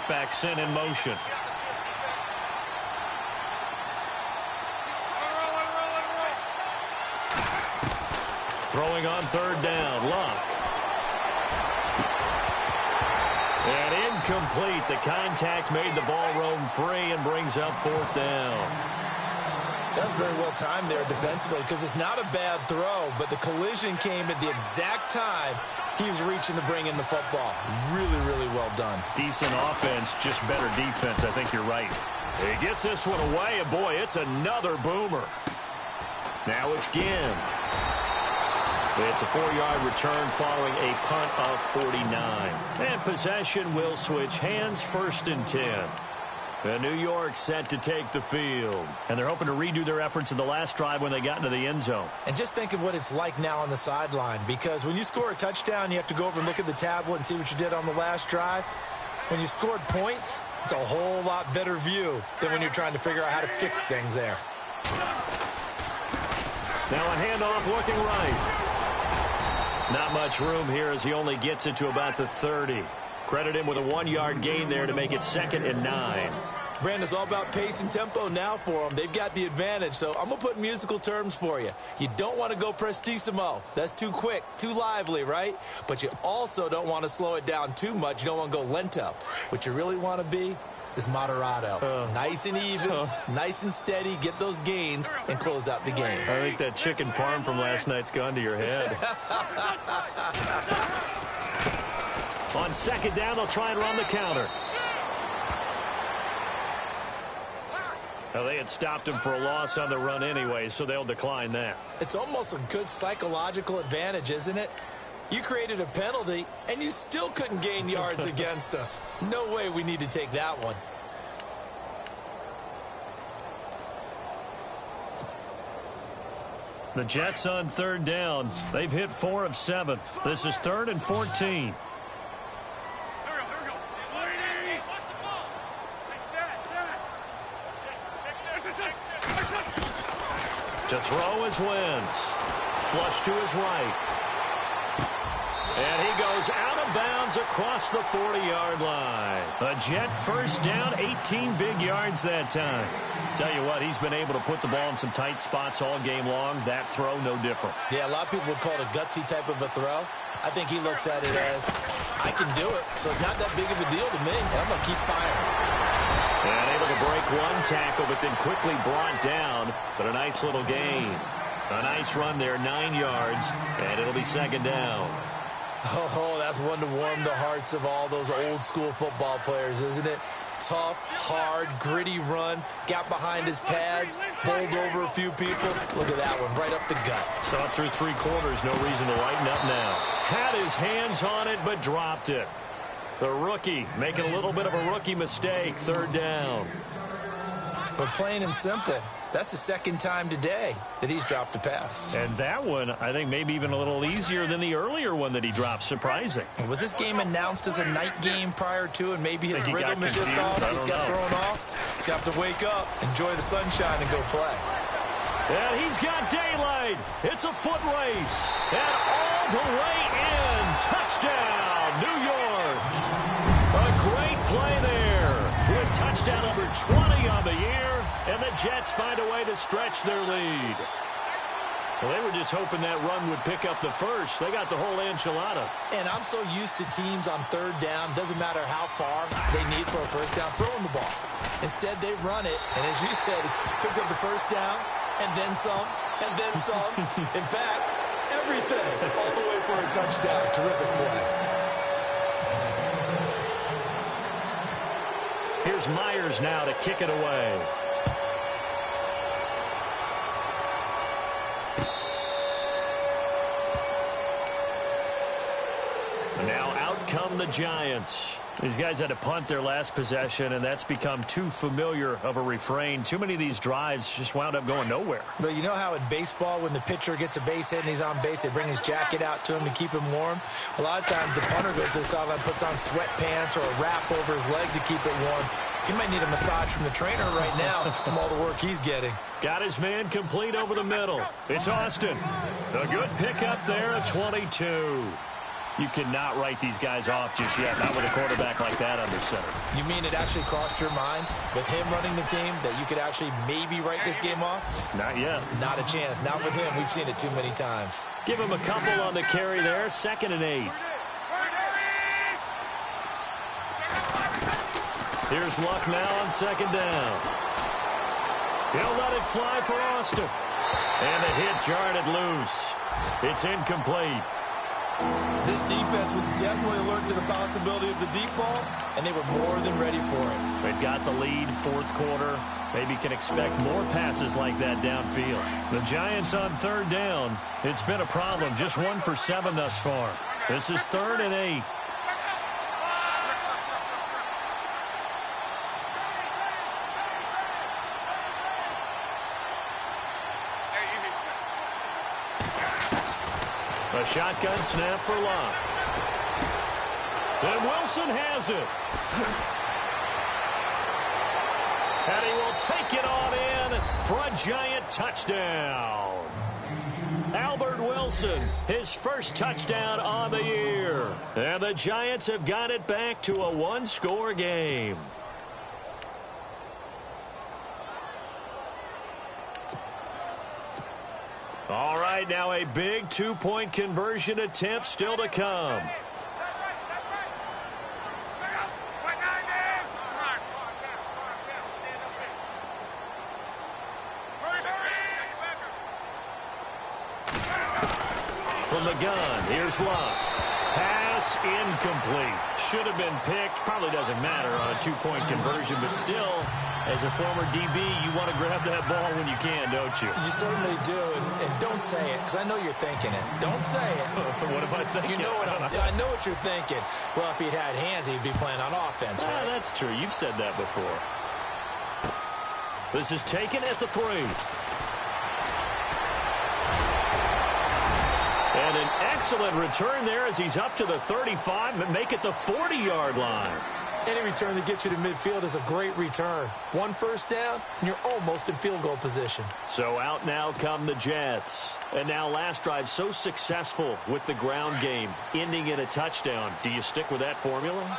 halfback sent in motion. Throwing on third down, Luck. And incomplete. The contact made the ball roam free and brings up fourth down. That was very well timed there defensively because it's not a bad throw, but the collision came at the exact time he was reaching to bring in the football. Really, really well done. Decent offense, just better defense. I think you're right. He gets this one away, and boy, it's another boomer. Now it's Ginn. It's a 4-yard return following a punt of 49. And possession will switch hands, 1st and 10. And New York set to take the field. And they're hoping to redo their efforts in the last drive when they got into the end zone. And just think of what it's like now on the sideline, because when you score a touchdown, you have to go over and look at the tablet and see what you did on the last drive. When you scored points, it's a whole lot better view than when you're trying to figure out how to fix things there. Now a handoff looking right. Not much room here as he only gets it to about the 30. Credit him with a 1-yard gain there to make it 2nd and 9. Brandon, it's all about pace and tempo now for them. They've got the advantage, so I'm going to put musical terms for you. You don't want to go prestissimo. That's too quick, too lively, right? But you also don't want to slow it down too much. You don't want to go lento. What you really want to be is moderato. Nice and even, nice and steady, get those gains, and close out the game. I think that chicken parm from last night's gone to your head. On 2nd down, they'll try and run the counter. Well, they had stopped him for a loss on the run anyway, so they'll decline that. It's almost a good psychological advantage, isn't it? You created a penalty, and you still couldn't gain yards against us. No way we need to take that one. The Jets on 3rd down. They've hit 4 of 7. This is 3rd and 14. To throw is Wentz. Flush to his right. And he goes out of bounds across the 40-yard line. A Jet 1st down, 18 big yards that time. Tell you what, he's been able to put the ball in some tight spots all game long. That throw, no different. Yeah, a lot of people would call it a gutsy type of a throw. I think he looks at it as, I can do it, so it's not that big of a deal to me, and I'm going to keep firing. And able to break one tackle, but then quickly brought down. But a nice little gain. A nice run there, 9 yards, and it'll be 2nd down. Oh, that's one to warm the hearts of all those old-school football players, isn't it? Tough, hard, gritty run, got behind his pads, bowled over a few people. Look at that one, right up the gut. Saw it through 3 quarters, no reason to lighten up now. Had his hands on it, but dropped it. The rookie making a little bit of a rookie mistake, 3rd down. But plain and simple, that's the 2nd time today that he's dropped a pass. And that one, I think, maybe even a little easier than the earlier one that he dropped. Surprising. Was this game announced as a night game prior to, and maybe his rhythm is just off? He's got thrown off. He's got to wake up, enjoy the sunshine, and go play. And he's got daylight. It's a foot race. And all the way in. Touchdown, New York. A great play there with touchdown number 20 on the year. And the Jets find a way to stretch their lead. Well, they were just hoping that run would pick up the first. They got the whole enchilada. And I'm so used to teams on 3rd down, doesn't matter how far they need for a 1st down, throwing the ball. Instead, they run it, and as you said, pick up the 1st down, and then some, and then some. In fact, everything, all the way for a touchdown. Terrific play. Here's Myers now to kick it away. Now out come the Giants. These guys had to punt their last possession, and that's become too familiar of a refrain. Too many of these drives just wound up going nowhere. But you know how in baseball, when the pitcher gets a base hit and he's on base, they bring his jacket out to him to keep him warm? A lot of times the punter goes to the sideline, puts on sweatpants or a wrap over his leg to keep it warm. He might need a massage from the trainer right now from all the work he's getting. Got his man complete over the middle. It's Austin. A good pickup there at 22. You cannot write these guys off just yet, not with a quarterback like that under center. You mean it actually crossed your mind with him running the team that you could actually maybe write this game off? Not yet. Not a chance. Not with him. We've seen it too many times. Give him a couple on the carry there. 2nd and 8. Here's Luck now on 2nd down. He'll let it fly for Austin. And the hit jarred it loose. It's incomplete. This defense was definitely alert to the possibility of the deep ball, and they were more than ready for it. They've got the lead, 4th quarter. Maybe can expect more passes like that downfield. The Giants on 3rd down. It's been a problem. Just 1 for 7 thus far. This is 3rd and 8. A shotgun snap for Locke. And Wilson has it. And he will take it on in for a Giant touchdown. Albert Wilson, his first touchdown on the year. And the Giants have got it back to a 1-score game. All right, now a big 2-point conversion attempt still to come. From the gun, here's Locke. Pass incomplete. Should have been picked. Probably doesn't matter on a 2-point conversion, but still, as a former DB, you want to grab that ball when you can, don't you? You certainly do, and don't say it, because I know you're thinking it. Don't say it. What am I thinking? You know what I know what you're thinking. Well, if he'd had hands, he'd be playing on offense, right? That's true. You've said that before. This is taken at the 3. And an excellent return there as he's up to the 35, but make it the 40-yard line. Any return that gets you to midfield is a great return. 1 first down, and you're almost in field goal position. So out now come the Jets. And now last drive so successful with the ground game, ending in a touchdown. Do you stick with that formula?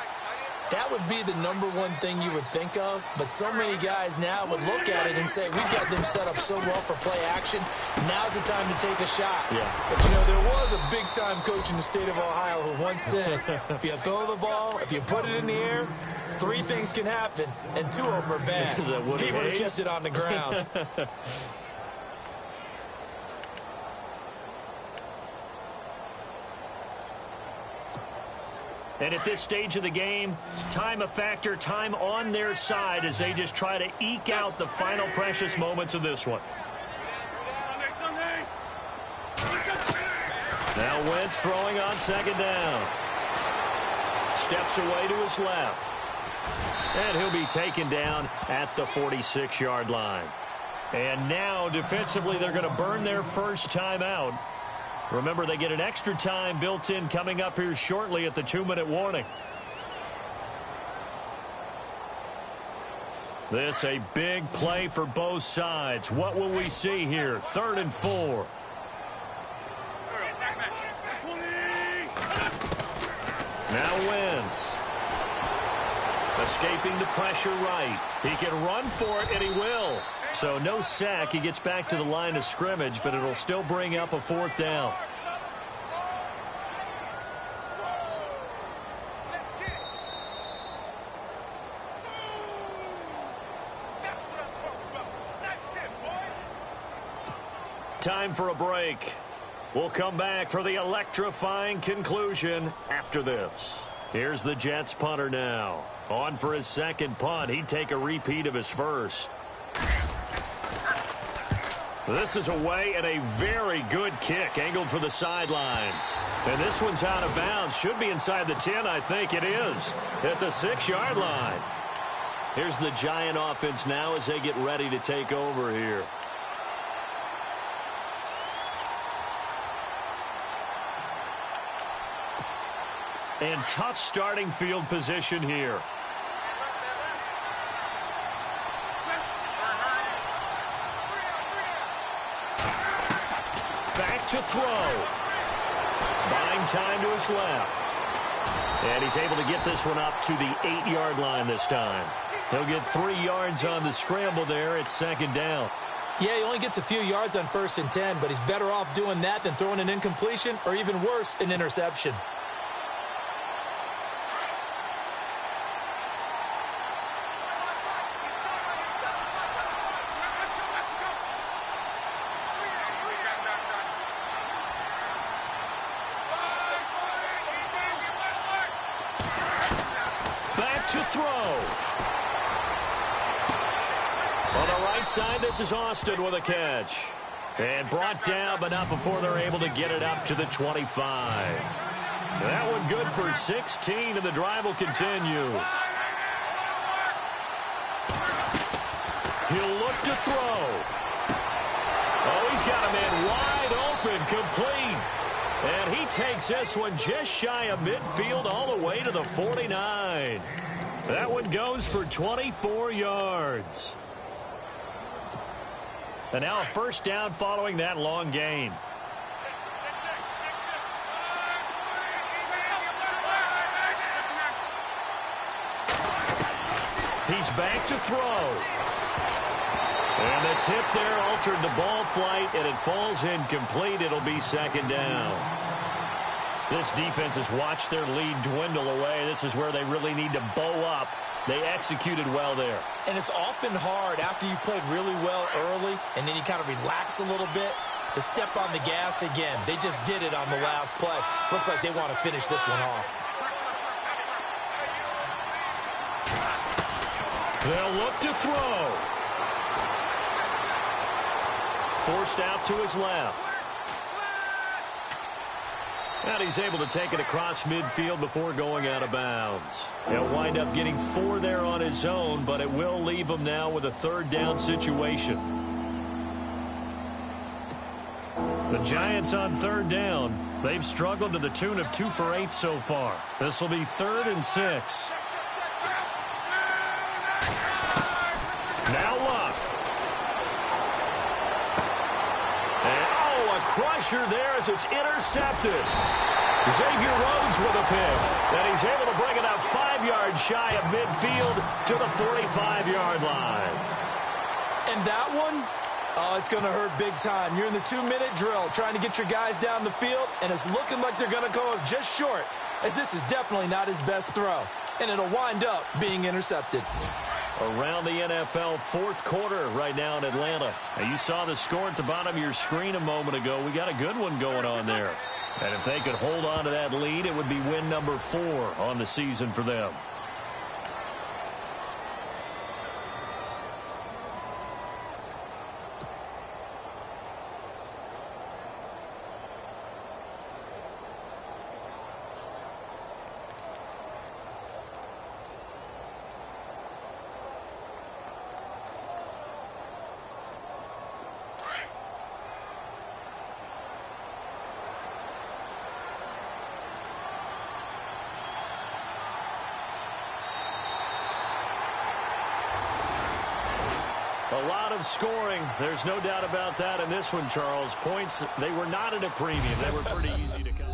That would be the #1 thing you would think of, but so many guys now would look at it and say, we've got them set up so well for play action, now's the time to take a shot. Yeah. But, you know, there was a big-time coach in the state of Ohio who once said, if you throw the ball, if you put it in the air, 3 things can happen, and 2 of them are bad. Is that Woody He would have Hayes? kept it on the ground. And at this stage of the game, time a factor, time on their side as they just try to eke out the final precious moments of this one. Now Wentz throwing on 2nd down. Steps away to his left. And he'll be taken down at the 46-yard line. And now defensively they're going to burn their first timeout. Remember, they get an extra time built in coming up here shortly at the 2-minute warning. This a big play for both sides. What will we see here? 3rd and 4. Now Wentz. Escaping the pressure right. He can run for it, and he will. So no sack. He gets back to the line of scrimmage, but it'll still bring up a 4th down. Time for a break. We'll come back for the electrifying conclusion after this. Here's the Jets punter now. On for his 2nd punt. He'd take a repeat of his first. This is away and a very good kick angled for the sidelines. And this one's out of bounds. Should be inside the 10, I think it is. At the 6-yard line. Here's the Giant offense now as they get ready to take over here. And tough starting field position here. Back to throw. Buying time to his left. And he's able to get this one up to the 8-yard line this time. He'll get 3 yards on the scramble there. It's second down. Yeah, he only gets a few yards on 1st and 10, but he's better off doing that than throwing an incompletion or even worse, an interception. To throw. On the right side, this is Austin with a catch. And brought down, but not before they're able to get it up to the 25. That one good for 16, and the drive will continue. He'll look to throw. Oh, he's got a man wide open, complete. And he takes this one just shy of midfield all the way to the 49. That one goes for 24 yards. And now a first down following that long gain. He's back to throw. And the tip there altered the ball flight, and it falls incomplete. It'll be second down. This defense has watched their lead dwindle away. This is where they really need to bow up. They executed well there. And it's often hard after you've played really well early and then you kind of relax a little bit to step on the gas again. They just did it on the last play. Looks like they want to finish this one off. They'll look to throw. Forced out to his left. And he's able to take it across midfield before going out of bounds. He'll wind up getting 4 there on his own, but it will leave him now with a third down situation. The Giants on third down. They've struggled to the tune of 2 for 8 so far. This will be 3rd and 6. Now Luck. Crusher there as it's intercepted. Xavier Rhodes with a pick. And he's able to bring it up 5 yards shy of midfield to the 45-yard line. And that one, it's going to hurt big time. You're in the 2-minute drill trying to get your guys down the field, and it's looking like they're going to go up just short, as this is definitely not his best throw. And it'll wind up being intercepted. Around the NFL fourth quarter right now in Atlanta. Now you saw the score at the bottom of your screen a moment ago. We got a good one going on there. And if they could hold on to that lead, it would be win number 4 on the season for them. A lot of scoring. There's no doubt about that in this one, Charles. Points, they were not at a premium. They were pretty easy to come.